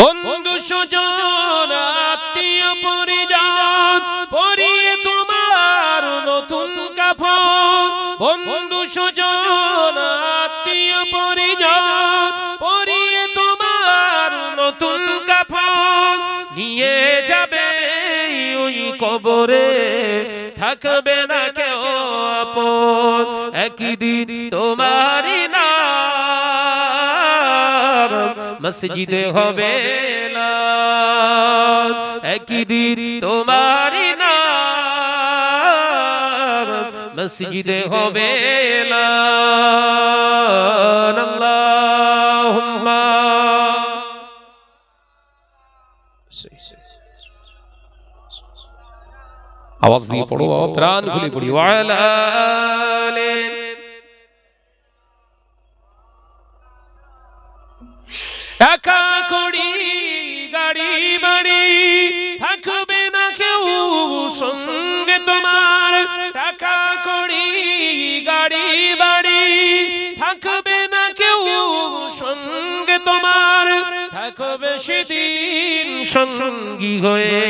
বন্ধু সুজন আত্মীয় পরিজন পরিয়ে তোমার নতুন কাফন, বন্ধু সুজন আত্মীয় পরিজন পরিয়ে তোমার নতুন কাফন, নিয়ে যাবে ওই কবরে থাকবে না কেউ আপন। একদিন তোমারই নাম মসজিদে হবে এলান, একদিন তোমারই নাম মসজিদে হবে এলান। আল্লাহুম্মা আওয়াজ দিয়ে পড়ো, প্রাণ খুলে পড়ি। ওয়ালা আলে টাকা কড়ি গাড়ি বাড়ি থাকবে না কেউ সঙ্গে তোমার, টাকা কড়ি গাড়ি বাড়ি থাকবে না কেউ সঙ্গে তোমার, থাকবে সেদিন সঙ্গী হয়ে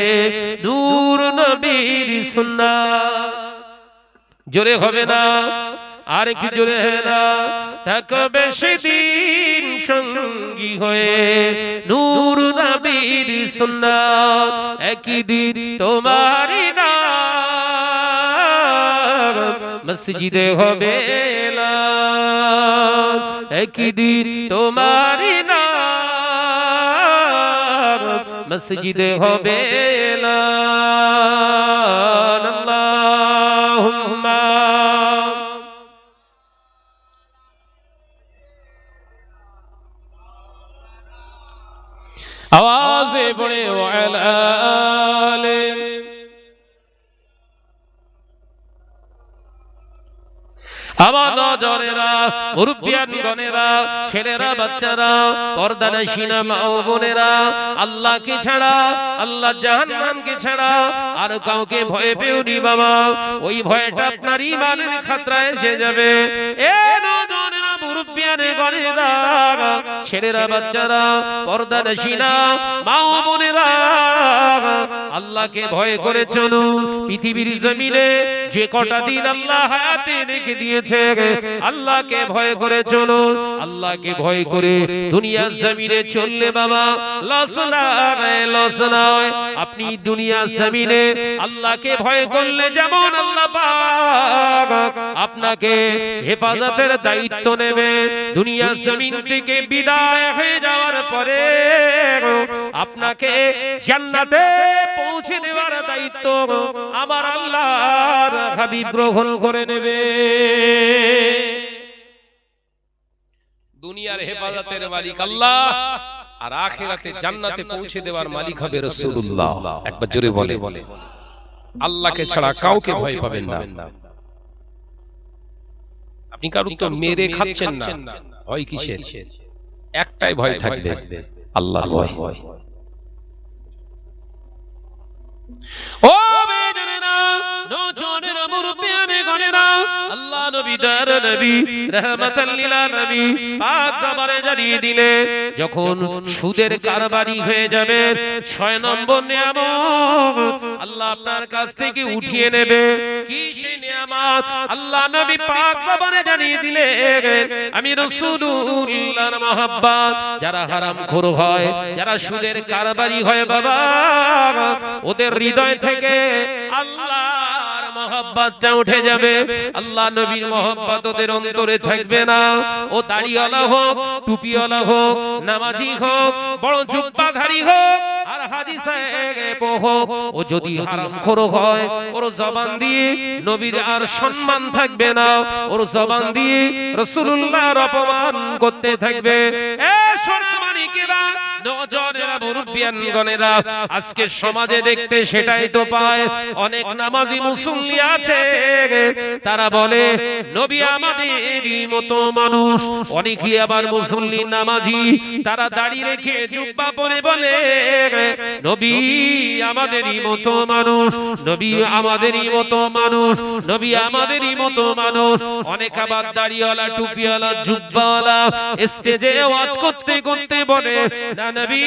নূর নবীর সুন্নাত। জোরে হবে না, আর কি জোরে হবে না। থাকবে সেদিন সঙ্গী হয়ে নূর নবীর সুন্নাত, একদিন তোমারই নাম মসজিদে হবে এলান, একদিন তোমারই নাম মসজিদে হবে এলান। আল্লাহুম্মা आवाज दे पड़े वाला आले। আমার নজরেরা মুরব্বিয়ান গণেরা ছেলেরা বাচ্চারা পর্দানশীনা মা ও বোনেরা, আল্লাহকে ছাড়া আল্লাহ জাহান্নামকে ছাড়া আর কাউকে ভয় পেওনি বাবা, ওই ভয়টা আপনার ঈমানের খাতরায় এসে যাবে। এ নজরেরা মুরব্বিয়ান গণেরা ছেলেরা বাচ্চারা পর্দানশীনা মা ও বোনেরা, আল্লাহকে ভয় করে চলুন। পৃথিবীর জমিনে যে কটা দিন আল্লাহ হায়াতে রেখে দিয়েছে আল্লাহকে ভয় করে চলুন। আল্লাহকে ভয় করে দুনিয়ার জমিনে চললে বাবা লস নয়। আপনি দুনিয়ার জমিনে আল্লাহকে ভয় করলে যেমন আল্লাহ পাক আপনাকে হেফাজতের দায়িত্ব নেবে, দুনিয়ার জমিন থেকে বিদায় হয়ে যাওয়ার পরে আপনাকে জান্নাতে পৌঁছে দেওয়ার দায়িত্ব আমার আল্লাহর হাবিব গ্রহণ করে নেবে। দুনিয়ার হেফাজতের মালিক আল্লাহ, আর আখিরাতে জান্নাতে পৌঁছে দেওয়ার মালিক হবে রাসূলুল্লাহ। একবার জোরে বলে, আল্লাহকে ছাড়া কাউকে ভয় পাবেন না। আপনি কারুর তো মেরে খাচ্ছেন না, ভয় কিসের? একটাই ভয় থাকবে, আল্লাহর ভয়। ও বেজনেরা নজনেরা মুরব্বিয়ানে গণেরা, আল্লাহ নবী দার নবী রাহমাতাল লিল আলামিন পাক খবরে জানিয়ে দিলে যখন সুদের কারবারি হয়ে যাবে 6 নম্বর নিয়ামত আল্লাহ আপনার কাছ থেকে উঠিয়ে নেবে। কি সেই নিয়ামত? আল্লাহ নবী পাক খবরে জানিয়ে দিলে আমি রাসূলুল্লাহর মহব্বত, যারা হারামখোর হয়, যারা সুদের কারবারি হয় বাবা, ওদের হৃদয় থেকে আল্লাহর মহব্বতটা উঠে যাবে। আল্লাহ নবীর মহব্বত ওদের অন্তরে থাকবে না। ও দাড়িওয়ালা হোক, টুপিওয়ালা হোক, নামাজি হোক, বড় জুব্বাধারী হোক আর হাজী সাহেব হোক, ও যদি হারামখোর হয় ওর জবান দিয়ে নবীর আর সম্মান থাকবে না, ওর জবান দিয়ে রাসূলুল্লাহর অপমান করতে থাকবে। এ সোনামানিকেরা নজরেরা মুরব্বিয়ান গণেরা, আজকে সমাজে দেখতে সেটাই তো পায়। অনেক নামাজি মুসল্লি আছে, তারা বলে নবী আমাদেরই মতো মানুষ। অনেকেই আবার মুসল্লি নামাজি, তারা দাড়ি রেখে জুব্বা পরে বলে নবী আমাদেরই মতো মানুষ, নবী আমাদেরই মতো মানুষ, নবী আমাদেরই মতো মানুষ। অনেক আবার দাড়িওয়ালা, টুপিওয়ালা, জুব্বাওয়ালা স্টেজে ওয়াজ করতে করতে বলে না নবী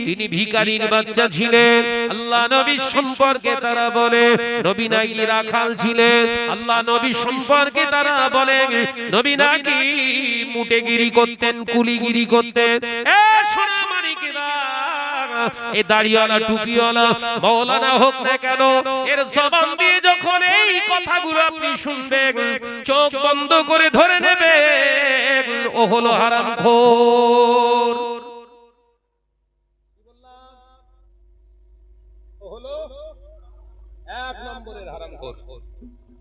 তিনি ভিখারির বাচ্চা ছিলেন। আল্লাহ নবীর সম্পর্কে তারা বলে নবী নাকি রাখাল ছিলেন। আল্লাহ নবী সম্পর্কে তারা বলে নবী নাকি মুটেগিরি করতেন, কুলিগিরি করতেন। এ সোনা মানিকেরা, এ দাড়িওয়ালা টুপিওয়ালা মাওলানা হোক না কেন, এর জবান দিয়ে যখন এই কথাগুলো আপনি শুনবেন, চোখ বন্ধ করে ধরে নেবেন ও হলো হারামখোর।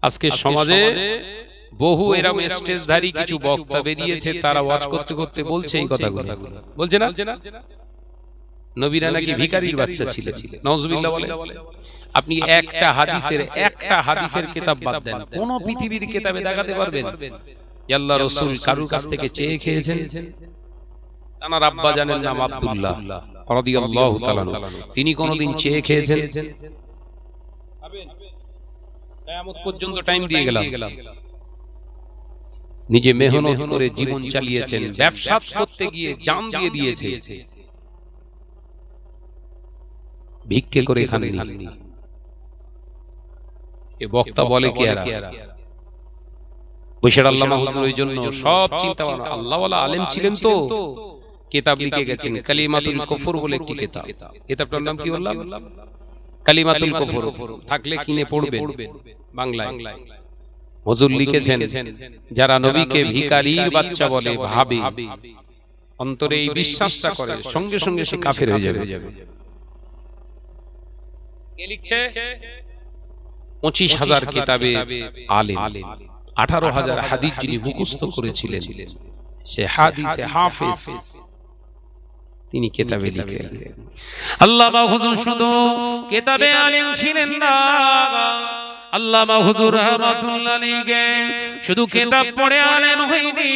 আজকে সমাজে বহু এরকম স্টেজধারী কিছু বক্তা বেরিয়েছে, তারা ওয়াজ করতে করতে বলছে এই কথাগুলো, বলছে না নবীরা নাকি ভিখারির বাচ্চা ছিলেন, নাউজুবিল্লাহ বলে। আপনি একটা হাদিসের কিতাব বাদ দেন, কোন পৃথিবীর কিতাবে দেখাতে পারবেন যে আল্লাহ রাসূল কারুর কাছ থেকে চেয়ে খেয়েছেন? তার আব্বা জানেন নাম আব্দুল্লাহ রাদিয়াল্লাহু তাআলা, তিনি কোনদিন চেয়ে খেয়েছেন? কিয়ামত পর্যন্ত টাইম দিয়ে গেলাম। নিজে মেহনত করে জীবন চালিয়েছেন, ব্যবসা করতে গিয়ে জান দিয়ে দিয়েছে, ভিক্ষে করে খাননি। এ বক্তা বলে কি আর বৈশার আল্লামা হুজুর ওই জন্য সব চিন্তা ভাবনা, আল্লাহওয়ালা আলেম ছিলেন তো কিতাব লিখে গেছেন, কালিমাতুল কুফর বলে একটি কিতাব। কিতাবটার নাম কি বললাম? কালিমাতুল কুফর। থাকলে কিনে পড়বেন, বাংলায়। হুজুর লিখেছেন যারা নবীকে ভিখারির বাচ্চা বলে, ভাবে, অন্তরে এই বিশ্বাসটা করে, সঙ্গে সঙ্গে সে কাফের হয়ে যাবে। কে লিখছে? 25,000 কিতাবে আলেম, 18,000 হাদিস যিনি মুখস্থ করেছিলেন, সে হাদিসে হাফেজ, তিনি কিতাবে লিখলেন। আল্লামা হুজুর শুধু কিতাবে আলেম ছিলেন না, আল্লামা হুজুর রাহমাতুল্লাহ আলাইহি শুধু কিতাব পড়ে আলেম হয়নি।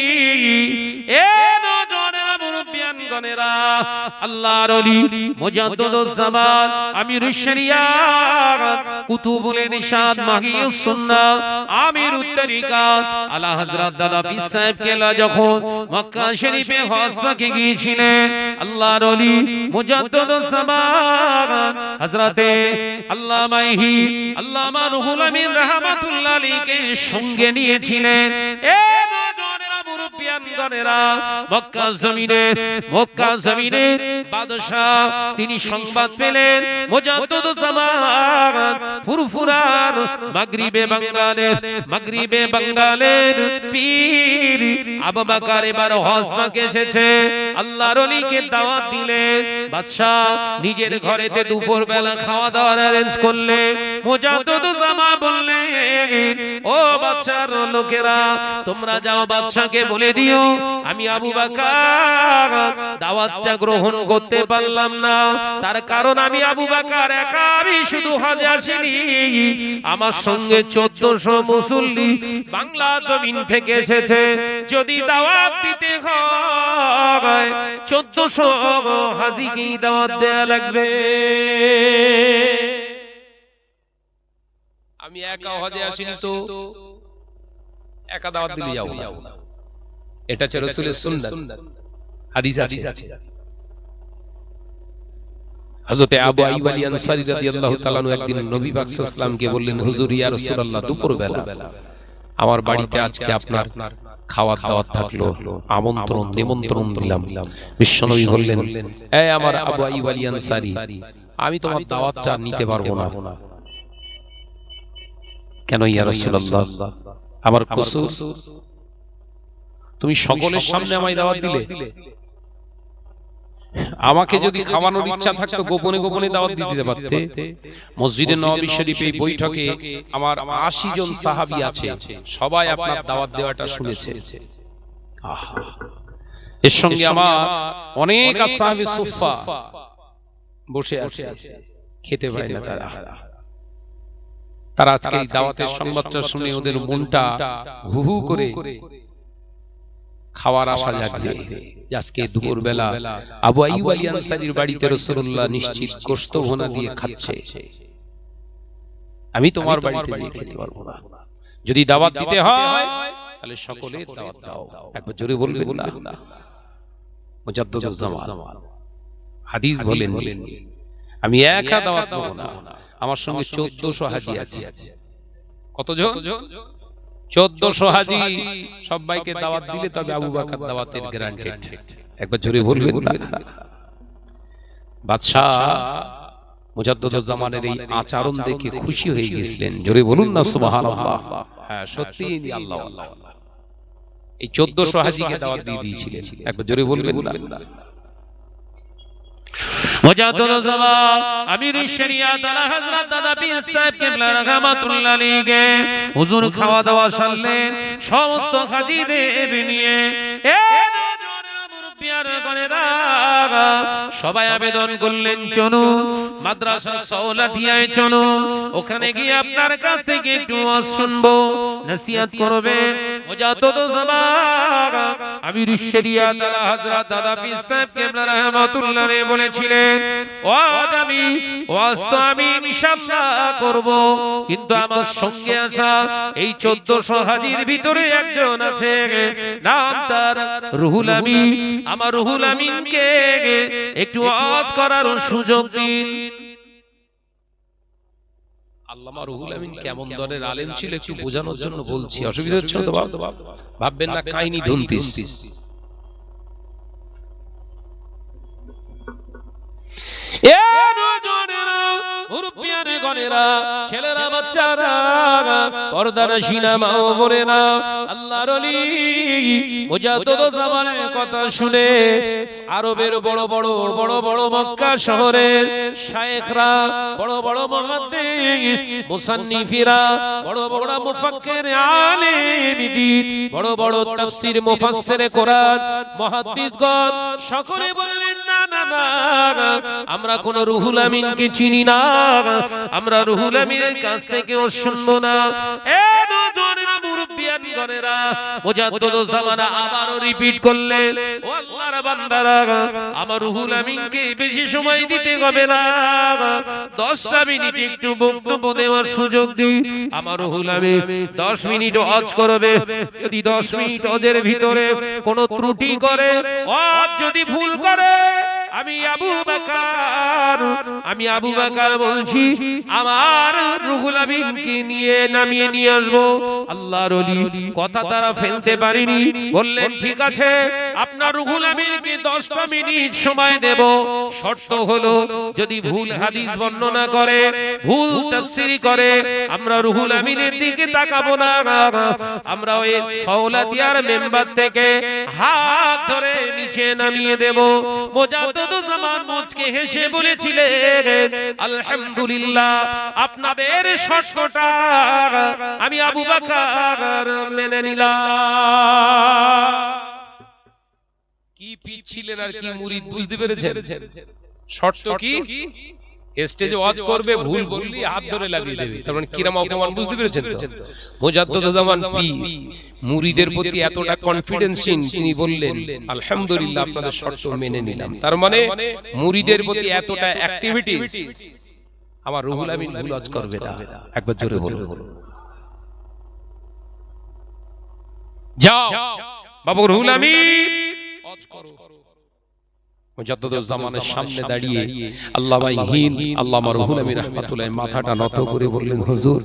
এ নজরেরা মুরব্বিয়ান গণেরা, আল্লাহর ওলি মুজাদ্দিদুজ জামান আমিরুশ শরিয়াত কুতুবুল ইরশাদ মাহিউস সুন্নাহ আমিরুত তরিকাত আলা হযরত দাদা পীর সাহেব কেলা যখন মক্কা শরীফে হজ পাকে গিয়েছিলেন, আল্লাহর ওলি মুজাদ্দিদুজ জামান হযরতে আল্লামাহি আল্লামা রুহুল আমিন রাহমাতুল্লাহ আলাইহি সঙ্গে নিয়েছিলেন। এ নজরেরা মুরব্বিয়ান গণেরা, মক্কা জমিনের বাদশা তিনি সংবাদ পেলেন মুজাদ্দিদুজ জামান ফুরফুরার মাগরিবে বাঙ্গালের পীর আবু বকর এবার হজ পাকে এসেছে। আল্লাহর ওলিকে দাওয়াত দিলেন, বাদশা নিজের ঘরেতে দুপুর বেলা খাওয়া দাওয়ার অ্যারেঞ্জ করলেন। মুজাদ্দিদুজ জামান বললেন, ও বাদশার লোকেরা, তোমরা যাও বাদশাকে বলে দিও আমি আবু বকর দাওয়াতটা গ্রহণ করতে পারলাম না, তার কারণ আমি আবু বকর একা, আমি শুধু হজে আসিনি, আমার সঙ্গে 1400 মুসল্লি বাংলা জমিন থেকে এসেছে। যদি দাওয়াত দিতে হয় 1400 হাজীকেই দাওয়াত দেয়া লাগবে। আমি একা হজে আসিনি, তো একা দাওয়াত দিলে যাও না। এটা হচ্ছে রাসূলের সুন্নাত, হাদিস আছে। হযরত আবু আইয়ুব আল আনসারী রাদিয়াল্লাহু তাআলা একদিন নবী পাক সাল্লাল্লাহু আলাইহি ওয়াসাল্লামকে বললেন, হুজুর ইয়া রাসূলুল্লাহ, দুপুর বেলা আমার বাড়িতে আজকে আপনার খাওয়ার দাওয়াত থাকলো, আমন্ত্রণ নিমন্ত্রণ দিলাম। বিশ্বনবী বললেন, এই আমার আবু আইয়ুব আল আনসারী, আমি তোমার দাওয়াতটা নিতে পারবো না। কেন ইয়া রাসূলুল্লাহ? আমার কসুর? তুমি সকলের সামনে আমায় দাওয়াত দিলে, আমাকে যদি খাওয়ানোর ইচ্ছা থাকতো গোপনে গোপনে দাওয়াত দিতে পারতে। মসজিদে নববী শরীফে এই বৈঠকে আমার 80 জন সাহাবী আছে, সবাই আপনার দাওয়াত দেওয়াটা শুনেছে। এর সঙ্গে আমার অনেক আসহাবে সুফফা বসে আছে, খেতে পায় না তারা আজকে এই দাওয়াতের সংবাদটা শুনে ওদের মনটা হু হু করে খাওয়ার আশা জাগবে। আজকে দুপুর বেলা আবু আইয়ুব আল আনসারীর বাড়িতে রাসূলুল্লাহ নিশ্চিত গোশত ভুনা দিয়ে খাচ্ছে, আমি তোমার বাড়িতে গিয়ে খেতে পারবো না। যদি দাওয়াত দিতে হয় তাহলে সকলে দাওয়াত দাও। একবার জোরে বলবেন না? মুজাদ্দিদুজ জামান হাদিস বলেন আমি একা দাওয়াত দেব না, আমার সঙ্গে 1400 হাজি আছে। কতজন? 1400 হাজি। সবাইকে দাওয়াত দিলে তবে আবু বকর দাওয়াতের গ্যারান্টেড। একবার জোরে বলবেন না? বাদশা মুজাদ্দদুজ জামানের এই আচরণ দেখে খুশি হয়ে গেছিলেন। জোরে বলুন না সুবহানাল্লাহ। হ্যাঁ, সত্যিই ইনি আল্লাহ আল্লাহ। এই 1400 হাজিকে দাওয়াত দিয়ে দিয়েছিলেন। একবার জোরে বলবেন না? মুজাদ্দদুজ জামান আমির শরিয়াত আলা হযরত দাদা পীর সাহেব কিবলা রাহমাতুল্লাহ আলাইহি হুজুর খাওয়া দাওয়া সারলেন সমস্ত হাজিদের নিয়ে। সবাই আবেদন করলেন চলুন মাদ্রাসা সওলাথিয়ায় চলুন, ওখানে গিয়ে আপনার কাছ থেকে একটু ওয়াজ শুনবো, নসিহত করবেন। মুজাদ্দদুজ জামান আমির শরিয়াত আলা হযরত দাদা পীর সাহেব কিবলা রাহমাতুল্লাহ আলাইহি বলেছিলেন, ওয়াজ তো আমি ইনশাআল্লাহ করব, কিন্তু আমার সঙ্গে আসা এই 1400 হাজির ভিতরে একজন আছে, নাম তার রুহুল আমিন। আমার রুহুল আমিনকে একটু ওয়াজ করার সুযোগ দিন। আল্লামা রুহুল আমিন কেমন ধরনের আলেম ছিল একটু বোঝানোর জন্য বলছি, অসুবিধা হচ্ছে না তো? ভাববেন না কাহিনী ধুনতিস। ছেলেরা বাচ্চারা পর্দানশীনা মা ও বোনেরা, আল্লাহর ওলি মুজাদ্দদুজ জামানের কথা শুনে আরবের বড় বড় মক্কা শহরের শায়েখরা, বড় বড় মুহাদ্দিস মুসান্নিফিরা, বড় বড় মুফাক্কির আলেম দ্বীন, বড় বড় তাফসীর মুফাসসিরে কোরআন মুহাদ্দিসগণ সকলে বললেন, না না না, আমরা কোন রুহুল আমিনকে চিনি না, আমরা রুহুল আমিনের কাছ থেকে ও শুনবো না। মুজাদ্দদুজ জামান আবারও রিপিট করলেন, ও আল্লাহর বান্দারা, আমার রুহুল আমিনকে বেশি সময় দিতে হবে না, 10টা মিনিট একটু বক্তব্য দেওয়ার সুযোগ দিই। আমার রুহুল আমিন 10 মিনিট ওয়াজ করবে। যদি 10 মিনিট ওয়াজের ভিতরে কোনো ত্রুটি করে, ওয়াজ যদি ভুল করে, আমি আবু বকর বলছি, আমার রুহুল আমিনকে নামিয়ে নিয়ে আসবো। আল্লাহর ওলি কথা তারা ফেলতে পারেনি, বললেন ঠিক আছে, আপনার রুহুল আমিনকে 10টা মিনিট সময় দেব, শর্ত হলো যদি ভুল হাদিস বর্ণনা করে, ভুল তাফসীর করে, আমরা রুহুল আমিনের দিকে তাকাবো না, আমরা ওই সওলাতিয়ার মেম্বার থেকে হাত ধরে নিচে নামিয়ে দেব। মুজাদ্দদুজ জামান মুচকে হেসে বলেছিলেন, আলহামদুলিল্লাহ, আপনাদের শর্তটা আমি আবু বকর মেনে নিলাম। কি পিচ্ছিলেন আর কি মুরিদ বুঝতে পেরেছেন? শর্ত কি? স্টেজে ওয়াজ করবে, ভুল বললি হাত ধরে লাগিয়ে দেবে, তার মানে কিরাম অপমান, বুঝতে পেরেছেন তো? মুজাদ্দদুজ জামান পীর মুরিদের প্রতি এতটা কনফিডেন্সিং, তিনি বললেন আলহামদুলিল্লাহ, আপনাদের শর্ত মেনে নিলাম। তার মানে মুরিদের প্রতি এতটা অ্যাক্টিভিটিস, আমার রুহুল আমিন ভুল ওয়াজ করবে না। একবার জোরে বলুন, যাও বাবু রুহুল আমিন ওয়াজ করো। মুজাদ্দদুজ জামানের সামনে দাঁড়িয়ে আল্লামা হিন্দ আল্লামা রুহুল আমিন রাহমাতুল্লাহ মাথাটা নত করে বললেন, হুজুর,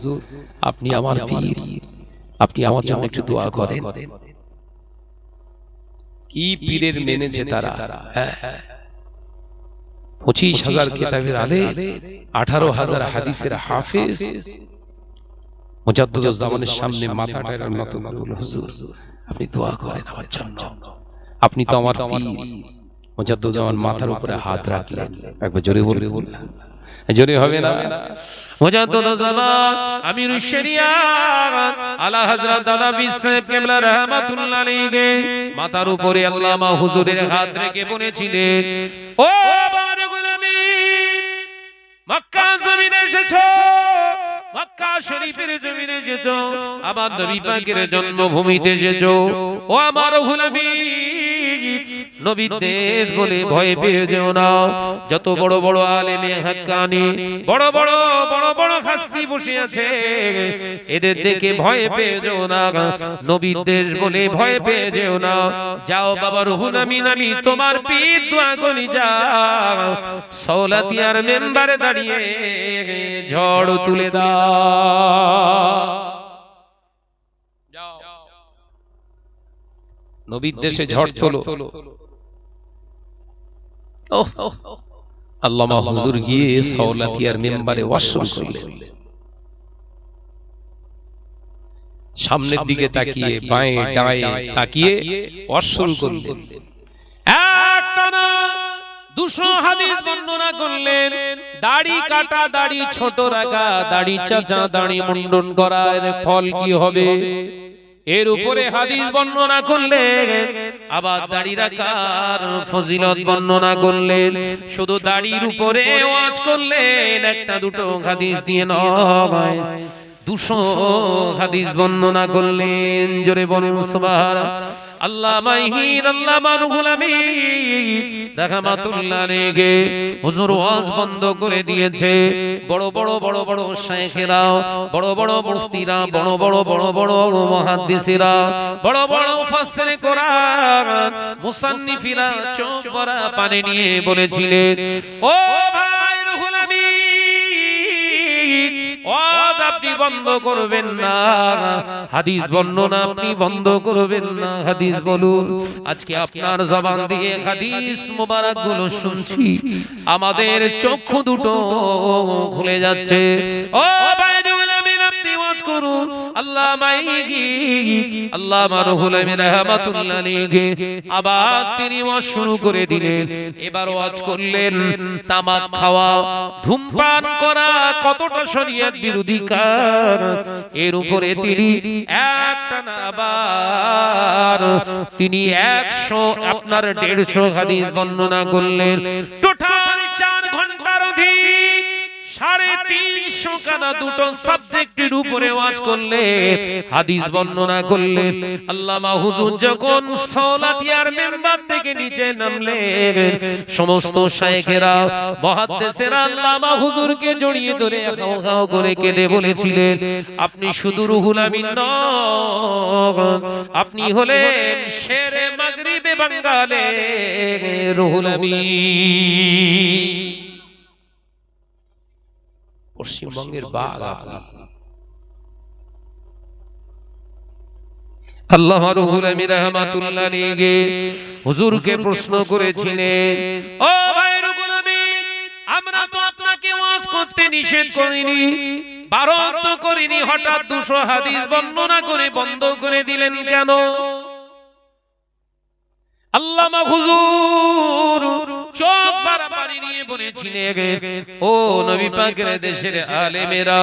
আপনি আমার পীর, আপনি আমার জন্য একটু দোয়া করেন। কি পীরের মেনেছে তারা! 25,000 কিতাবের আলেম, 18,000 হাদিসের হাফেজ। মুজাদ্দদুজ জামানের সামনে মাথাটা নত করে, হুজুর, আপনি দোয়া করেন আমার জন্য, আপনি তো আমার পীর। মুজাদ্দদুজ জামান মাথার উপরে হাত রাখলেন। একবার জোরে বলুন, জোরে হবে না? মুজাদ্দদুজ জামান আমির শরিয়াত আলা হযরত দাদা পীর সাহেব কিবলা রাহমাতুল্লাহ আলাইহি মাথার উপরে আল্লামা হুজুরের হাত রেখে বলেছিলেন, ও বারগুল আমিন, মক্কা জমিনে এসেছো, মক্কা শরীফের জমিনে এসেছো, আমার নবী পাকের জন্মভূমিতে এসেছো। ও আমার রুহুল আমিন, নবীর দেশ বলে ভয় পেয়ে যেও না। যত বড় বড় আলেমে হাক্কানি, বড় বড় বড় বড় হাস্তি বসে আছে, এদের দেখে ভয় পেয়ে যেও না। নবীর দেশ বলে ভয় পেয়ে যেও না। যাও বাবা রুহুল আমিন, আমি তোমার পীর দোয়া করি, যাও সওলাতিয়ার মেম্বারে দাঁড়িয়ে ঝড় তুলে দাও। নবীর দেশে ঝড় তোলো। আল্লামা হুজুর গিয়ে সওলাতিয়ার মেম্বারে ওয়াজ শুরু করলেন। সামনের দিকে তাকিয়ে, বাঁয়ে ডাঁয়ে তাকিয়ে ওয়াজ শুরু করলেন। একটানা 200 হাদিস বর্ণনা করলেন। দাড়ি কাটা, দাড়ি ছোট রাখা, দাড়ি চাচা, দাড়ি মুন্ডন করা, এর ফল কি হবে, এর উপরে হাদিস বর্ণনা করলেন। আবার দাড়ি রাখার ফজিলত বর্ণনা করলেন। শুধু দাড়ির উপরে ওয়াজ করলেন, একটা দুটো হাদিস দিয়ে নয়, 200 হাদিস বর্ণনা করলেন। জোরে বলুন সুবহানাল্লাহ। আল্লাহ মাইহিন, আল্লাহ রুহুল আমিন রাহমাতুল্লাহ আলাইহি হুজুর ওয়াজ বন্ধ করে দিয়েছে। বড় বড় বড় বড় শায়েখেরা, বড় বড় মুফতিরা, বড় বড় বড় বড় মুহাদ্দিসিরা, বড় বড় মুফাসসিরে কোরআন, মুসান্নিফিরা চোখ ভরা পানি নিয়ে বলেছিলেন, ও ভাই রুহুল আমিন, ওয়াজ আপনি বন্ধ করবেন না, হাদিস বর্ণনা আপনি বন্ধ করবেন না, হাদিস বলুন। আজকে আপনার জবান দিয়ে হাদিস মোবারক গুলো শুনছি, আমাদের চক্ষু দুটো খুলে যাচ্ছে। ও ভাই রুহুল আমিন, আপনি ওয়াজ করুন। আল্লাহ মাইগি, আল্লাহ রুহুল আমিন রাহমাতুল্লাহ আলাইহি আবার তিনি ওয়াজ শুরু করে দিলেন। এবার ওয়াজ করলেন তামাক খাওয়া, ধূমপান করা কতটা শরীয়ত বিরোধী কাজ, এর উপরে তিনি একটা না আবার তিনি 100 আপনার 150 হাদিস বর্ণনা করলেন। টোটাল 4 ঘন্টার অধিক 350 খানা দুটো সাবজেক্টের উপরে ওয়াজ করলেন, হাদিস বর্ণনা করলেন। আল্লামা হুজুর যখন সওলাতিয়ার মেম্বার থেকে নিচে নামলেন, সমস্ত শায়েখেরা, মুহাদ্দিসেরা আল্লামা হুজুরকে জড়িয়ে ধরে হাও হাও করে কেঁদে বলেছিলেন, আপনি শুধু রুহুল আমিন নন, আপনি হলেন শেরে মাগরিবে বাঙ্গালে রুহুল আমিন। পশ্চিমবঙ্গের বাঘ আপনি। আল্লাহ রুহুল আমিন রাহমাতুল্লাহ আলাইহি হুজুরকে প্রশ্ন করেছিলেন, ও ভাই রুহুল আমিন, আমরা তো আপনাকে ওয়াজ করতে নিষেধ করিনি, বারণ তো করিনি, হঠাৎ 200 হাদিস বর্ণনা করে বন্ধ করে দিলেন কেন? আল্লামা হুজুর চোখ ভরা পানি নিয়ে বলেছিলেন, ও নবী পাকের দেশের আলেমেরা,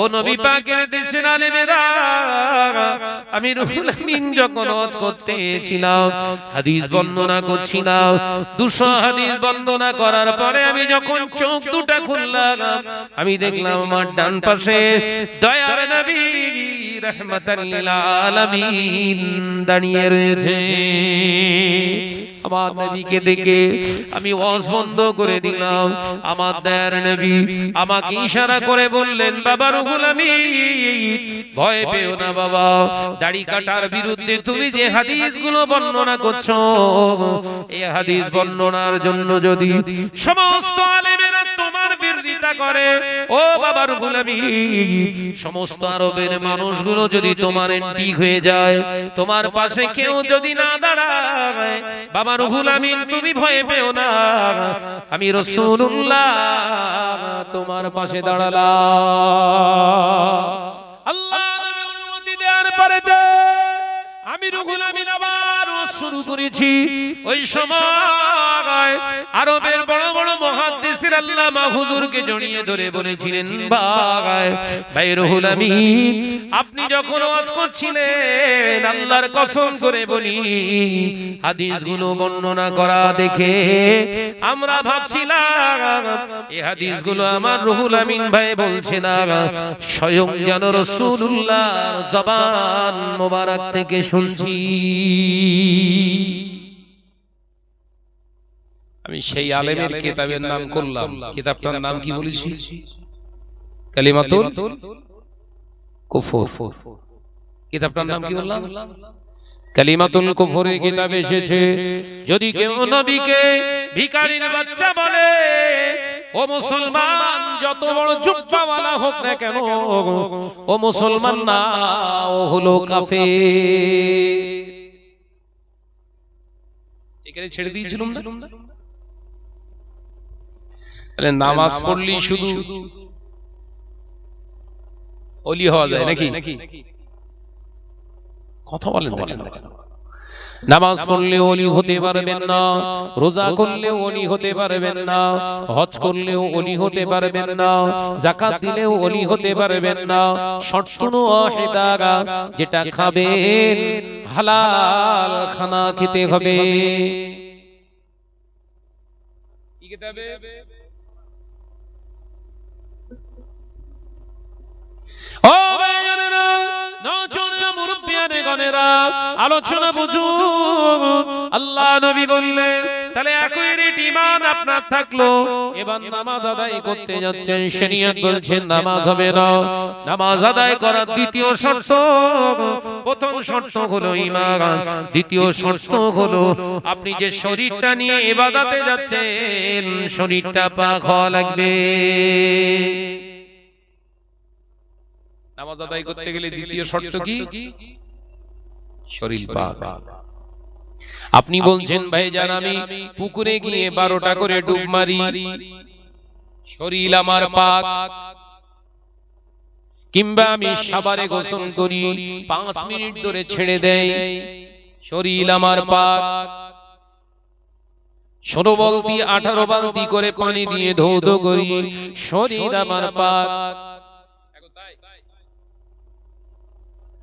ও নবী পাকের দেশের আলেমেরা, আমি রুহুল আমিন যখন ওয়াজ করতেছিলাম, হাদিস বর্ণনা করছিলাম, 200 হাদিস বর্ণনা করার পরে আমি যখন চোখ দুটো খুললাম, আমি দেখলাম আমার ডান পাশে দয়ার নবী রাহমাতাল লিল আলামিন দাঁড়িয়ে রয়েছে। আমার নবীকে দেখে আমি ওয়াজ বন্ধ করে দিলাম। আমার দয়ার নবী আমাকে ইশারা করে বললেন, বাবা রুহুল আমিন, ভয় পেও না বাবা, দাড়ি কাটার বিরুদ্ধে তুমি যে হাদিসগুলো বর্ণনা করছো, এই হাদিস বর্ণনার জন্য যদি সমস্ত আলেমেরা তোমার বিরোধিতা করে, ও বাবা রুহুল আমিন, সমস্ত আরবের মানুষগুলো যদি তোমার এন্টি হয়ে যায়, তোমার পাশে কেউ যদি না দাঁড়ায়, বাবা রুহুল আমিন তুমি ভয় পেও না, আমি রাসূলুল্লাহ তোমার পাশে দাঁড়ালাম। আল্লাহ নবী অনুমতি দেওয়ার পরে আমি রুহুল আমিন আবার শুরু করেছি। ওই সময় আরবের বড় বড় মুহাদ্দিসির আল্লামা হুজুরকে জড়িয়ে ধরে বলেছিলেন, ভাই রুহুল আমিন, আপনি যখন ওয়াজ করছিলেন, আল্লাহর কসম করে বলি, হাদিসগুলো বর্ণনা করা দেখে আমরা ভাবছিলাম এই হাদিসগুলো আমার রুহুল আমিন ভাই বলছে না, স্বয়ং যেন রাসূলুল্লাহর জবান মোবারক থেকে শুনছি। আমি সেই আলেমের কিতাবের নাম করলাম, কিতাবটার নাম কি বলেছি? কালিমাতুল কুফর। কিতাবটার নাম কি বললাম? কালিমাতুল কুফরের কিতাব এসেছে। যদি কেউ নবীকে ভিখারির বাচ্চা বলে, ও মুসলমান, যত বড় জুব্বাওয়ালা হোক না কেন, ও মুসলমান না, ও হলো কাফের। এখানে ছেড়ে দিয়েছিলাম না? তাহলে নামাজ পড়লি শুধু ওলি হওয়া যায় নাকি? কথা বলেন না কেন? নামাজ পড়লে ওলি হতে পারবেন না, রোজা করলে ওলি হতে পারবেন না, হজ করলেও ওলি হতে পারবেন না, যাকাত দিলেও ওলি হতে পারবেন না। শর্ত ওয়াহিদা, যেটা খাবেন হালাল খানা খেতে হবে। কি খেতে হবে? ও ভাইয়েরা, নজনা মুরব্বিয়ানে গনেরা, আলোচনা বুঝুন। আল্লাহ নবী বললেন, তাহলে একই রেট ঈমান আপনার থাকলো, এবার নামাজ আদায় করতে যাচ্ছেন, শরীয়ত বলছেন নামাজ হবে না। নামাজ আদায় করার দ্বিতীয় শর্ত, প্রথম শর্ত হলো ঈমান, দ্বিতীয় শর্ত হলো আপনি যে শরীরটা নিয়ে ইবাদতে যাচ্ছেন, শরীরটা পাক হওয়া লাগবে। নামাজ আদায় করতে গেলে দ্বিতীয় শর্ত কি? শরীর পাক। আপনি বলছেন ভাইজান আমি পুকুরে গিয়ে 12টা করে ডুব মারি, শরীর আমার পাক, কিংবা আমি সাবারে গোসল করি, 5 মিনিট ধরে ছেড়ে দেই, শরীর আমার পাক। 16 বালতি 18 বালতি করে পানি দিয়ে ধৌত করি, শরীর আমার পাক।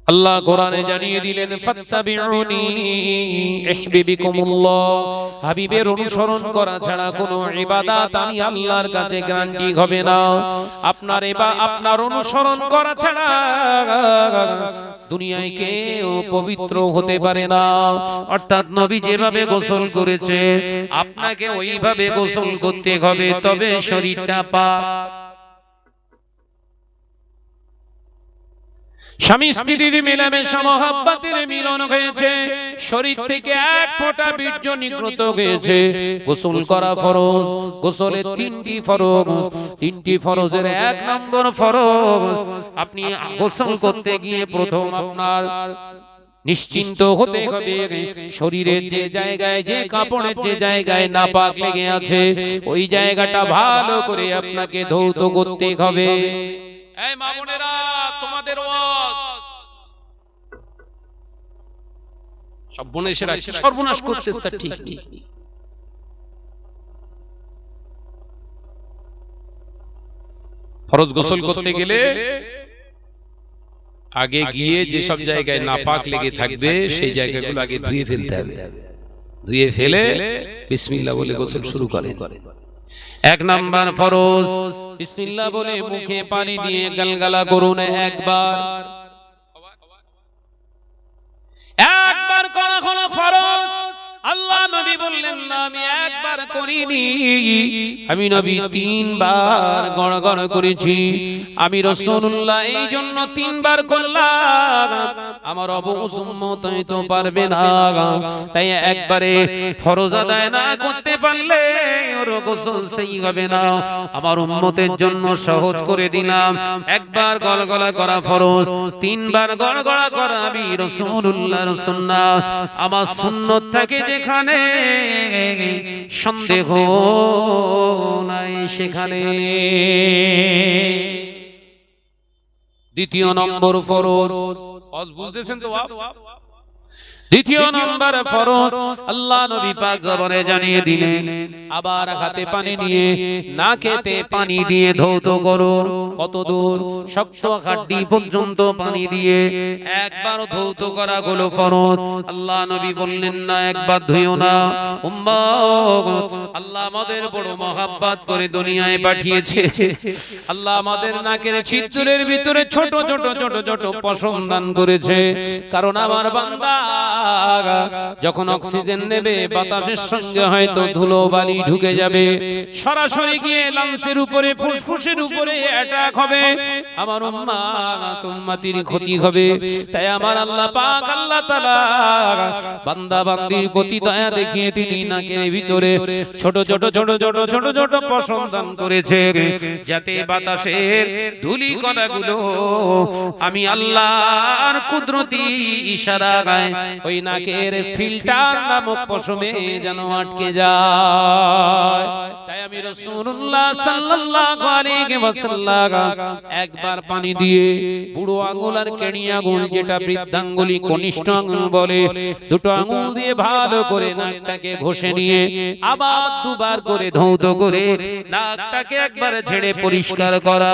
আল্লাহ কোরআনে জানিয়ে দিলেন, ফাত্তাবিউনি ইহবিবিকুমুল্লাহ। হাবিবের অনুসরণ করা ছাড়া কোনো ইবাদত আমি আল্লাহর কাছে গ্যারান্টি হবে না। আপনার অনুসরণ করা ছাড়া দুনিয়ায় কেউ পবিত্র হতে পারে না। অর্থাৎ নবী যেভাবে গোসল করেছে আপনাকে ওইভাবে গোসল করতে হবে, তবে শরীরটা পাক। স্বামী স্ত্রীর মেলামেশা মহব্বতের মিলন হয়েছে, শরীর থেকে এক ফোঁটা বীর্য নিগৃহীত হয়েছে, গোসল করা ফরজ। গোসলের 3টি ফরজ, 3টি ফরজের 1 নম্বর ফরজ, আপনি গোসল করতে গিয়ে প্রথম আপনার নিশ্চিন্ত হতে হবে শরীরের যে জায়গায়, যে কাপড়ের যে জায়গায় নাপাক লেগে আছে, ওই জায়গাটা ভালো করে আপনাকে ধৌত করতে হবে। এই মা বোনেরা, তোমাদের ওয়াজ সব বোনেরা কি সর্বনাশ করতেছ? তা ঠিক ঠিক। ফরজ গোসল করতে গেলে আগে গিয়ে যে সব জায়গায় নাপাক লেগে থাকবে সেই জায়গাগুলো আগে ধুয়ে ফেলতে হবে। ধুয়ে ফেলে বিসমিল্লাহ বলে গোসল শুরু করেন। 1 নাম্বার ফরজ, বিসমিল্লাহ বলে মুখে পানি দিয়ে গালগালা করুন একবার। একবার করা হলো ফরজ। আল্লাহ নবী বললেন না আমি একবার করিনি, আমি নবী 3 বার গড়গড় করেছি। আমি রাসূলুল্লাহ এই জন্য 3 বার করলাম, আমার অবুজ উম্মত তো পারবে না, তাই একবারে ফরজ আদায় না করতে পারলে ওর গোসল সেই হবে না। আমার উম্মতের জন্য সহজ করে দিলাম, একবার গড়গড়া করা ফরজ, 3 বার গড়গড়া করা আমি রাসূলুল্লাহর সুন্নাত। আমার সুন্নাত থাকে যেখানে সন্দেহ নাই সেখানে। দ্বিতীয় নম্বর ফরজ, বুঝতেছেন তো? দ্বিতীয় নম্বর ফরজ আল্লাহ নবী পাক জবানে জানিয়ে দিলেন, আবার হাতে পানি নিয়ে নাকেতে পানি দিয়ে ধৌত করো। কত দূর? শক্ত হাড্ডি পর্যন্ত পানি দিয়ে একবার ধৌত করা হলো ফরজ। আল্লাহ নবী বললেন না একবার ধুইও না। উম্মত, আল্লাহ আমাদের বড় মহব্বত করে দুনিয়ায় পাঠিয়েছে। আল্লাহ আমাদের নাকের ছিদ্রের ভিতরে ছোট ছোট ছোট ছোট পশম দান করেছে, কারণ আমার বান্দা যখন অক্সিজেন নেবে বাতাসের সঙ্গে হয়তো ধুলো বালি ঢুকে যাবে, সরাসরি গিয়ে লাংসের উপরে ফুসফুসের উপরে অ্যাটাক হবে, আমার উম্মাত উম্মতির ক্ষতি হবে। তাই আমার আল্লাহ পাক আল্লাহ তাআলা বান্দা বান্দির প্রতি দয়া দেখিয়ে তিনি নাকের ভিতরে ছোট ছোট ছোট ছোট ছোট ছোট পশম দান করেছে, যাতে বাতাসের ধূলি কণাগুলো আমি আল্লাহর কুদরতি ইশারায় ওই নাকের ফিল্টার নামক পশমে যেন আটকে যায়। তাই আমি রাসূলুল্লাহ সাল্লাল্লাহু আলাইহি ওয়াসাল্লাম একবার পানি দিয়ে বুড়ো আঙ্গুল আর কেড়ি আঙ্গুল, যেটা বৃদ্ধাঙ্গুলি কনিষ্ঠ আঙ্গুল বলে, দুটো আঙ্গুল দিয়ে ভালো করে নাকটাকে ঘষে নিয়ে আবার দুবার করে ধৌত করে নাকটাকে একবার ঝেড়ে পরিষ্কার করা,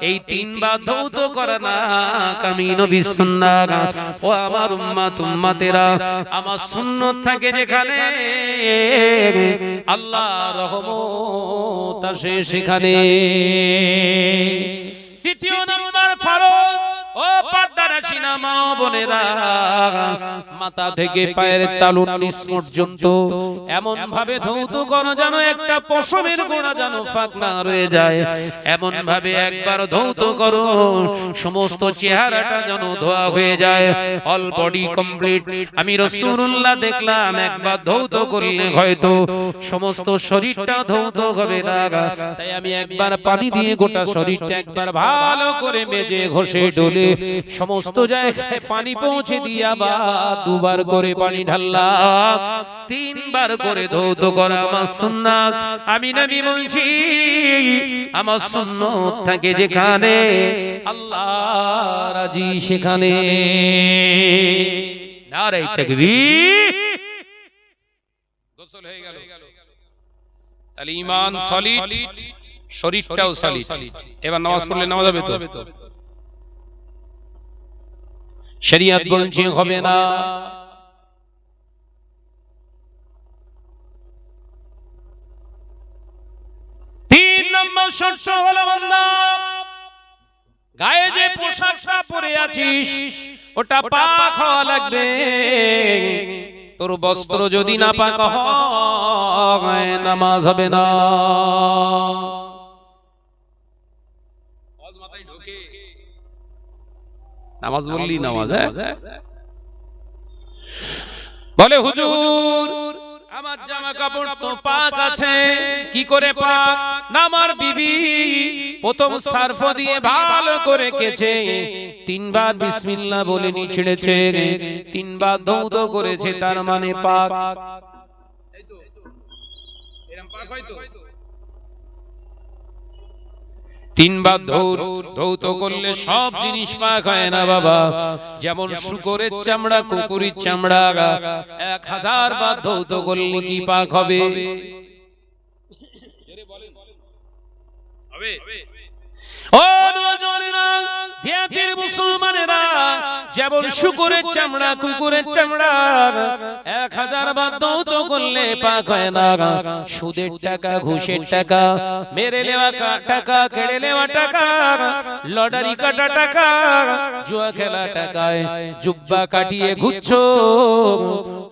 এই তিনবার ধৌত করা নাক আমি নবী সুন্নাত। ও আমার উম্মত উম্মতেরা, আমার সুন্নত থাকে যেখানে আল্লাহ রহমত আসে সেখানে। দ্বিতীয় নম্বর ফরজ, ও পর্দারাশিনা মা বোনেরা, মাথা থেকে পায়ের তালুর নিচ পর্যন্ত এমন ভাবে ধৌত করো যেন একটা পশমের গোড়া যেন ফাঁক না রয়ে যায়, এমন ভাবে একবার ধৌত করো সমস্ত চেহারাটা যেন ধোয়া হয়ে যায়, অল বডি কমপ্লিট। আমি রাসূলুল্লাহ দেখলাম একবার ধৌত করলে হয়তো সমস্ত শরীরটা ধৌত হবে না, তাই আমি একবার পানি দিয়ে গোটা শরীরটা একবার ভালো করে মেজে ঘষে ডলে সমস্ত জায়গায় পানি পৌঁছে দিয়ে আবার দুবার করে পানি ঢাললাম, তিনবার করে ধৌত করা আমার সুন্নাত। আমি নবী বলছি আমার সুন্নত থাকে যেখানে আল্লাহ রাজি সেখানে। নারে তাকবীর। গোসল হয়ে গেল, তাহলে ঈমান সলিড, শরীরটাও সলিড। এবার নামাজ পড়লে নামাজ হবে তো? শরীয়ত বলছে হবে না। তিন নম্বর শর্ত হলো বান্দা, গায়ে যে পোশাকটা পরে আছিস ওটা পাক হওয়া লাগবে। তোর বস্ত্র যদি না পাক হয় নামাজ হবে না। নামাজ বললি নামাজ, বলে হুজুর আমার জামা কাপড় তো পাক আছে, কি করে পাক? না আমার বিবি প্রথম সার্ফ দিয়ে ভালো করে কেচে তিনবার বিসমিল্লাহ বলে নি ছেড়েছে, তিনবার ধৌত করেছে, তার মানে পাক। তিনবার ধৌত করলে সব জিনিস পাক হয় না বাবা। যেমন শুকরের চামড়া, কুকুরের চামড়া 1000 বার ধৌত করলে কি পাক হবে? ও নওজওয়ানেরা, ধ্যাতের মুসলমানেরা, যেমন শুকরের চামড়া, কুকুরের চামড়া 1000 বার ধৌত করলে পাক হয় না। সুদের টাকা, ঘুষের টাকা, মেরে নেওয়া টাকা, কেড়ে নেওয়া টাকা, লটারি কাটা টাকা, জুয়া খেলা টাকায় জুব্বা কাটিয়ে ঘুরছো,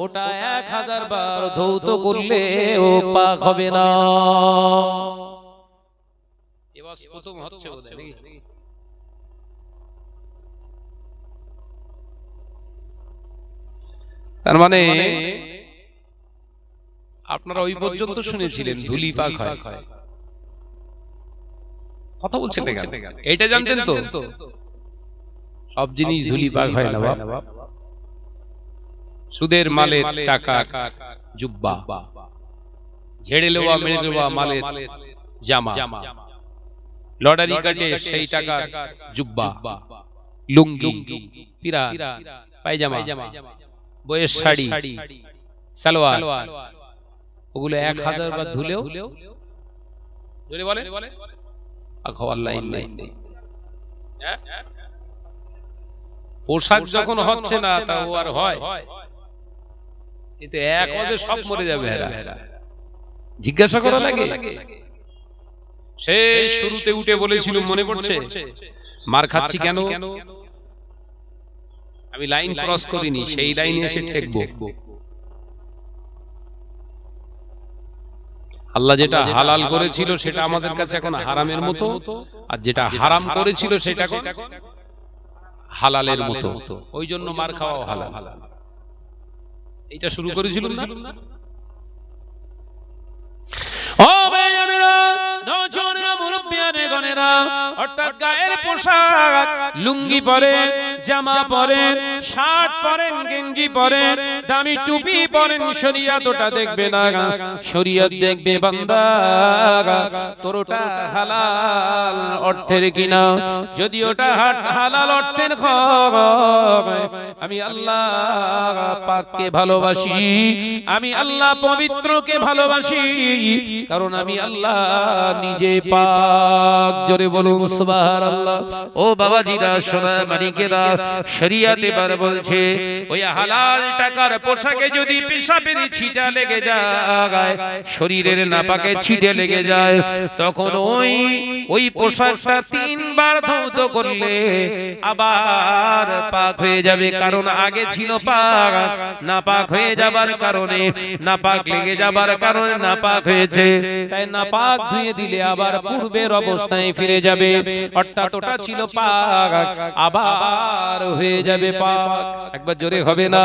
ওটা 1000 বার ধৌত করলে ও পাক হবে না। প্রথম হচ্ছে তার মানে আপনারা ওই পর্যন্ত শুনেছিলেন ধুলি পাক হয়, কথা বলছেন না কেন? এটা জানতেন তো সব জিনিস ধুলি পাক হয় না বাপ। সুদের মালের টাকা জুব্বা, ঝেড়ে নেওয়া মেরে নেওয়া মালের জামা, লটারি কাটে সেই টাকা জুব্বা, লুঙ্গি, পিরা, পায়জামা, বইয়ের শাড়ি, সালোয়ার, ওগুলো 1000 বার ধুলেও জোরে বলে আখাওয়ার লাইন নেই। পোশাক যখন হচ্ছে না তা ও আর হয়, কিন্তু এক ওদের সব মরে যাবে। জিজ্ঞাসা করা লাগে। সে শুরুতে উঠে বলেছিল, মনে পড়ছে, মার খাচ্ছি কেন? আমি লাইন ক্রস করিনি, সেই লাইনে এসে ঠেকবো। আল্লাহ যেটা হালাল করেছিল সেটা আমাদের কাছে এখন হারামের মতো, আর যেটা হারাম করেছিল সেটা হালালের মতো। ওই জন্য মার খাওয়াও হালাল। এইটা শুরু করেছিলাম না? ও ভাইয়েরা, নজরেরা, মুরব্বিয়ানে গণেরা, অর্থাৎ গায়ের পোশাক, লুঙ্গি পরেন, জামা পরেন, শার্ট পরেন, গেঞ্জি পরেন, দামি টুপি পরেন, শরীয়ত ওটা দেখবে না, শরীয়ত দেখবে বান্দা তোর ওটা হালাল অর্থের কিনা। যদি ওটা হালাল অর্থের হয়, আমি আল্লাহ পাককে ভালোবাসি, আমি আল্লাহ পবিত্রকে ভালোবাসি, কারণ আমি আল্লাহ নিজে পাক। জোরে বলুন সুবহানাল্লাহ। ও বাবাজিরা, সোনা মানিকেরা, শরীয়ত এবার বলছে ওই হালাল টাকার পোশাকে যদি পেশাবের ছিটা লেগে যায়, শরীরের নাপাকে ছিটে লেগে যায়, তখন ওই পোশাকটা 3 বার ধৌত করলে আবার পাক হয়ে যাবে। কারণ আগে ছিল পাক, নাপাক হয়ে যাবার কারণে, নাপাক লেগে যাবার কারণে নাপাক হয়েছে, তাই নাপাক ধুয়ে দিলে আবার পূর্বের অবস্থায় ফিরে যাবে। অর্থাৎ ওটা ছিল পাক, আবার হয়ে যাবে পাক। একবার জোরে হবে না?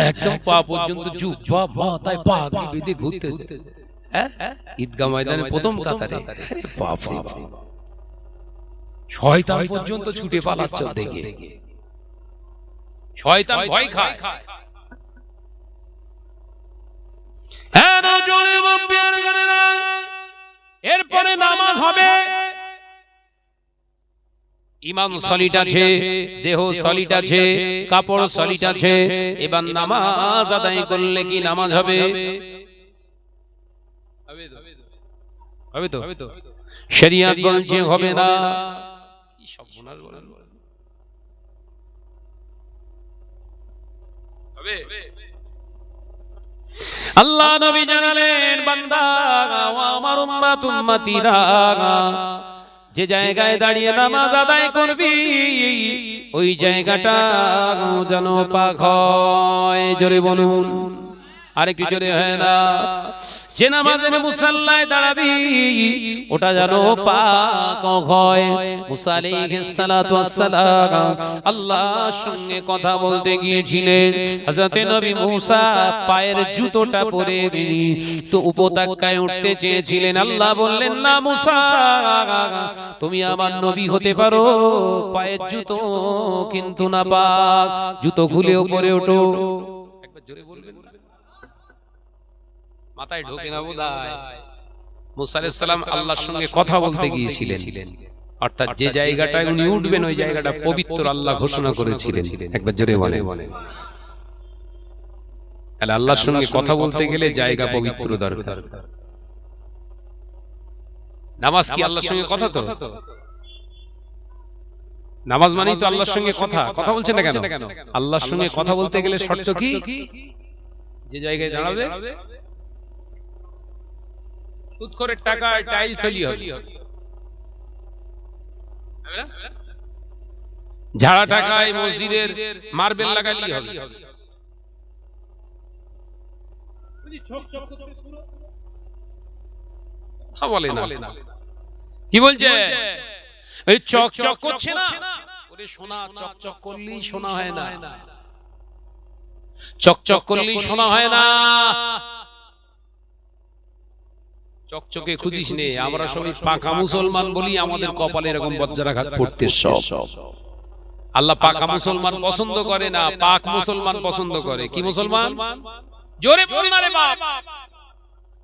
একদম পা পর্যন্ত জুব্বা মাথায় পাগড়ি বেঁধে ঘুরতেছে, ঈদগাহ ময়দানে প্রথম কাতারে। বাবা, শয়তান পর্যন্ত ছুটে পালাচ্ছে দেখে। শয়তান ভয় খায়। এরপরে নামাজ হবে। ইমান সলিড আছে, দেহ সলিড আছে, কাপড় সলিড আছে, এবার নামাজ আদায় করলে কি নামাজ হবে? হবে তো? শরীয়ত বলছে হবে না। কি সর্বনাশ বলেন! হবে? আল্লাহ নবী জানালেন, বান্দা ও আমার উম্মত উম্মতিরা, যে জায়গায় দাঁড়িয়ে নামাজ আদায় করবি ওই জায়গাটা যেন পাক হয়। জোরে বলুন, আরেকটু জোরে হয় না? যে নামাজের মুসাল্লায় দাঁড়াবি ওটা যেন পাক হয়। মুসা আলাইহিস সালাতু ওয়াস সালাম আল্লাহর সঙ্গে কথা বলতে গিয়েছিলেন। হযরতে নবী মুসা পায়ের জুতোটা পরে তো উপত্যকায় উঠতে চেয়েছিলেন। আল্লাহ বললেন, না মুসা, তুমি আমার নবী হতে পারো, পায়ের জুতো কিন্তু না পাক, জুতো খুলে উপরে ওঠো। একবার জোরে বলবেন, মাথায় ঢোকে না বোধহয়। মুসা আলাইহিস সালাম আল্লাহর সঙ্গে কথা বলতে গিয়েছিলেন, অর্থাৎ যে জায়গাটায় উনি উঠবেন ওই জায়গাটা পবিত্র আল্লাহ ঘোষণা করেছিলেন। একবার জোরে বলেন। তাহলে আল্লাহর সঙ্গে কথা বলতে গেলে জায়গা পবিত্র দরকার। নামাজ কি আল্লাহর সঙ্গে কথা? তো নামাজ মানেই তো আল্লাহর সঙ্গে কথা। কথা বলছেন না কেন? আল্লাহর সঙ্গে কথা বলতে গেলে শর্ত কি? যে জায়গায় দাঁড়াবে সুদখোরের টাকা টাইলস হলি হবে, ঝাড়া টাকায় মসজিদের মার্বেল লাগালি হবে। কথা বলে না। কি বলছে? এই চক চক করছে না? ওরে সোনা, চকচক করলেই সোনা হয় না, চকচক করলেই শোনা হয় না। চকচকে খুঁজিস নে। আমরা সবাই পাকা মুসলমান বলি আমাদের কপালে এরকম বজ্রাঘাত পড়তে সব। আল্লাহ পাকা মুসলমান পছন্দ করে না, পাক মুসলমান পছন্দ করে। কি মুসলমান? জোরে বল না রে বাপ।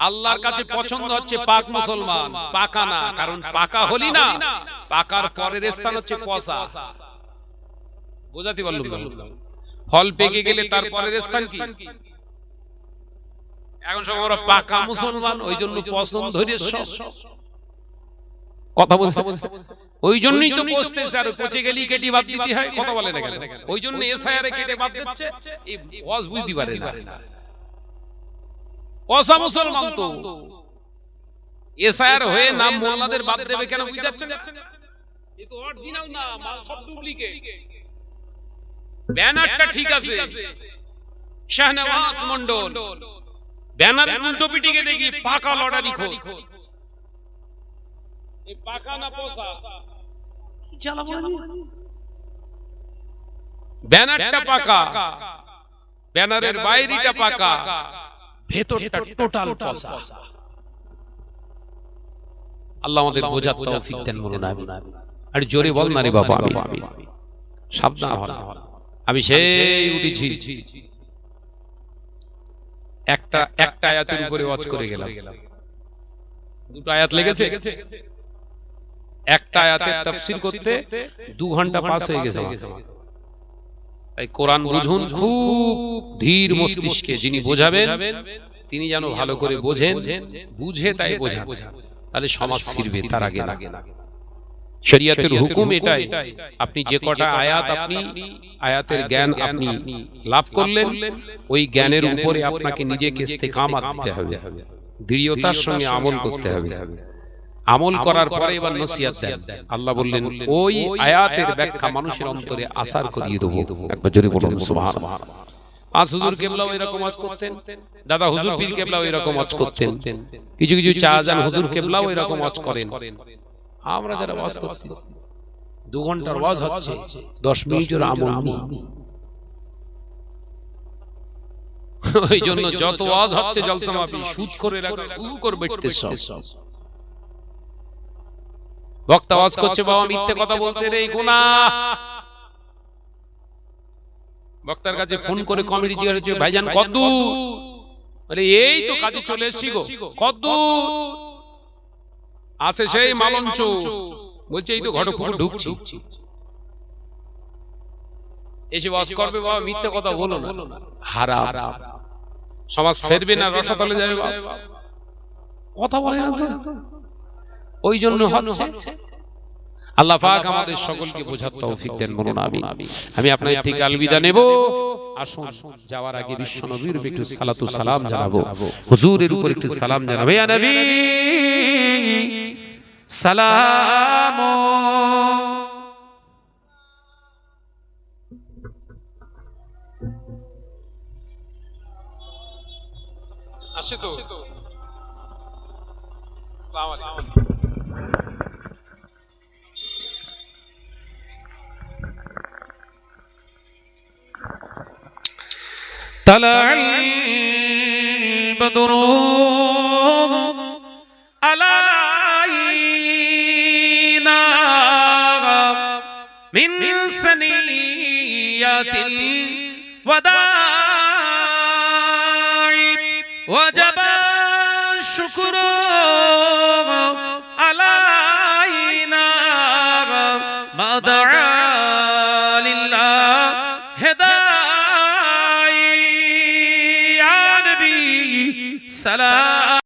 আল্লাহর কাছে পছন্দ হচ্ছে পাক মুসলমান, পাকা না। কারণ পাকা হলি না, পাকার পরের স্থান হচ্ছে পচা। বোঝাতে পারলাম না? ফল পেকে গেলে তার পরের স্থান কি? এখন সব আমরা পাকা মুসলমান, ওই জন্য পছন্দ ধরে সব কথা বলতে, ওই জন্যই তো পচতেছে। আর পচে গেলেই কেটে বাদ দিতে হয়। কথা বলে না কেন? ওই জন্য এসআইআর কেটে বাদ দিচ্ছে। এই ওয়াজ বুঝতে পারে না। পচা মুসলমান তো এসআইআর হয়ে নাম মোল্লাদের বাদ দেবে কেন বুঝতে পারছেন? এ তো অরিজিনাল না, মাল সব ডুপ্লিকেট। ব্যানারটা ঠিক আছে, শাহনওয়াজ মন্ডল, ব্যানারের উল্টো পিটিকে দেখি পাকা লটারি খোল। এই পাকা না পোষা কি জ্বালাবো আমি? ব্যানারটা পাকা, ব্যানারের বাইরেটা পাকা, ভেতরটা টোটাল পোষা। আল্লাহ আমাদের বোঝার তৌফিক দেন বলুন আমিন। আর জোরে বল না রে বাবা আমিন। সাবধান হন। আমি সেই উঠেছি, একটা আয়াতের উপরে ওয়াজ করে গেলাম, দুটো আয়াত লেগেছে, একটা আয়াতের তাফসীর করতে 2 ঘন্টা পাস হয়ে গেছে। তাই কোরআন বুঝুন খুব ধীর মস্তিষ্কে, যিনি বোঝাবেন তিনি যেন ভালো করে বোঝেন, বুঝে তাই বোঝান, তাহলে সমাজ ফিরবে, তার আগে না। শরীয়তের হুকুম এটাই, আপনি যে কটা আয়াত, আপনি আয়াতের জ্ঞান আপনি লাভ করলেন, ওই জ্ঞানের উপরে আপনাকে নিজেকে ইস্তেকামাত দিতে হবে, দৃঢ়তার সঙ্গে আমল করতে হবে। আমল করার পরে এবার নসিহত দেন। আল্লাহ বললেন ওই আয়াতের ব্যাখ্যা মানুষের অন্তরে আসার করিয়ে দেব। একবার জোরে বলুন সুবহানাল্লাহ। আজ হুজুর কেবলাও এরকম ওয়াজ করতেন, দাদা হুজুর পীর কেবলাও এরকম ওয়াজ করতেন, কিছু কিছু চাজান হুজুর কেবলাও এরকম ওয়াজ করেন। আমরা যারা ওয়াজ করছি 2 ঘন্টার ওয়াজ হচ্ছে, 10 মিনিটের আমল নেই। ওই জন্য যত ওয়াজ হচ্ছে জলসা মাহফিল সুদ করে রাখা করে বেটতে সব। বক্তা ওয়াজ করছে, বাবা মিথ্যে কথা বলতে নেই, গুনাহ। বক্তার কাছে ফোন করে কমিটি জিজ্ঞাসা করছে, ভাইজান কদ্দূর? আরে এই তো কাজে চলে এসেছি গো। কদ্দূর? আছে সেই মালঞ্চ। বলছে এই তো ঘটকপুকুর ঢুকছি। এসে ওয়াজ করবে, বাবা মিথ্যে কথা বলো না, হারাম। সমাজ ফেরবে না, রসাতলে যাবে বাবা, কথা বলে না তো। ওই জন্য হচ্ছে। আল্লাহ পাক আমাদের সকলকে বোঝার তৌফিক দেন বলুন আমিন। আমি আপনাদের থেকে আলবিদা নেব। আসুন যাওয়ার আগে বিশ্ব নবীর উপর একটু সালাতু সালাম জানাবো, হুজুরের উপর একটু সালাম জানাবো। ইয়া নবী সালাম। আসে তো আসসালামু আলাইকুম। طلع البدر علينا من ثنيات الوداع وجب الشكر علينا ما دعا لله داعي يا نبي سلام